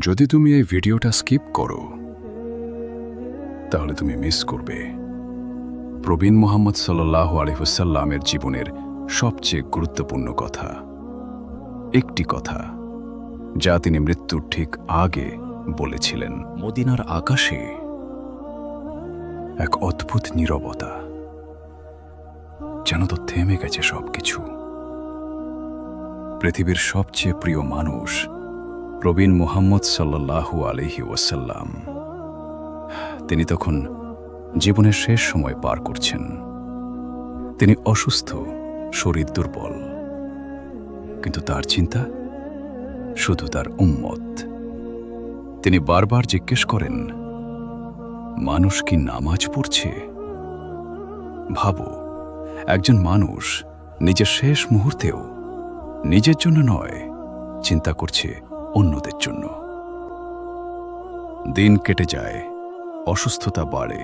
যদি তুমি এই ভিডিওটা স্কিপ করো তাহলে তুমি মিস করবে প্রবীণ মোহাম্মদ সাল্লাল্লাহু আলাইহি ওয়াসাল্লামের জীবনের সবচেয়ে গুরুত্বপূর্ণ কথা, একটি কথা যা তিনি মৃত্যুর ঠিক আগে বলেছিলেন। মদিনার আকাশে এক অদ্ভুত নীরবতা, যেন তো থেমে গেছে সবকিছু। পৃথিবীর সবচেয়ে প্রিয় মানুষ প্রবীণ মোহাম্মদ সাল্লাল্লাহু আলাইহি ওয়াসাল্লাম, তিনি তখন জীবনের শেষ সময় পার করছেন। তিনি অসুস্থ, শরীর দুর্বল, কিন্তু তার চিন্তা শুধু তার উম্মত। তিনি বারবার জিজ্ঞেস করেন, মানুষ কি নামাজ পড়ছে? ভাবো, একজন মানুষ নিজের শেষ মুহূর্তেও নিজের জন্য নয়, চিন্তা করছে অন্যদের জন্য। দিন কেটে যায়, অসুস্থতা বাড়ে।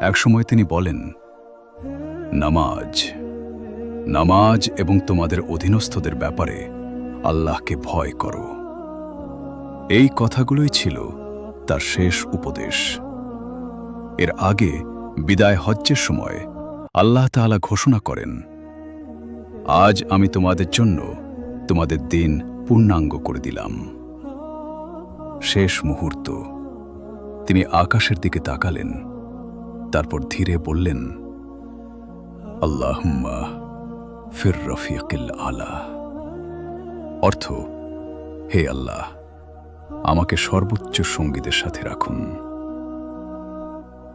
একসময় তিনি বলেন, নামাজ নামাজ এবং তোমাদের অধীনস্থদের ব্যাপারে আল্লাহকে ভয় করো। এই কথাগুলোই ছিল তার শেষ উপদেশ। এর আগে বিদায় হজ্জের সময় আল্লাহ তাআলা ঘোষণা করেন, আজ আমি তোমাদের জন্য তোমাদের দিন পূর্ণাঙ্গ করে দিলাম। শেষ মুহূর্ত, তিনি আকাশের দিকে তাকালেন, তারপর ধীরে বললেন, আল্লাহুম্মা ফির রফিকিল আলা। অর্থ, হে আল্লাহ, আমাকে সর্বোচ্চ সঙ্গীদের সাথে রাখুন।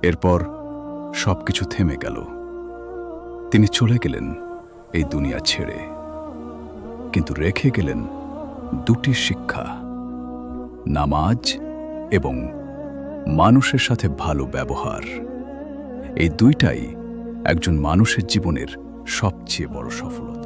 এরপর সবকিছু থেমে গেল। তিনি চলে গেলেন এই দুনিয়া ছেড়ে, কিন্তু রেখে গেলেন দুটি শিক্ষা, নামাজ এবং মানুষের সাথে ভালো ব্যবহার। এই দুইটাই একজন মানুষের জীবনের সবচেয়ে বড় সফলতা।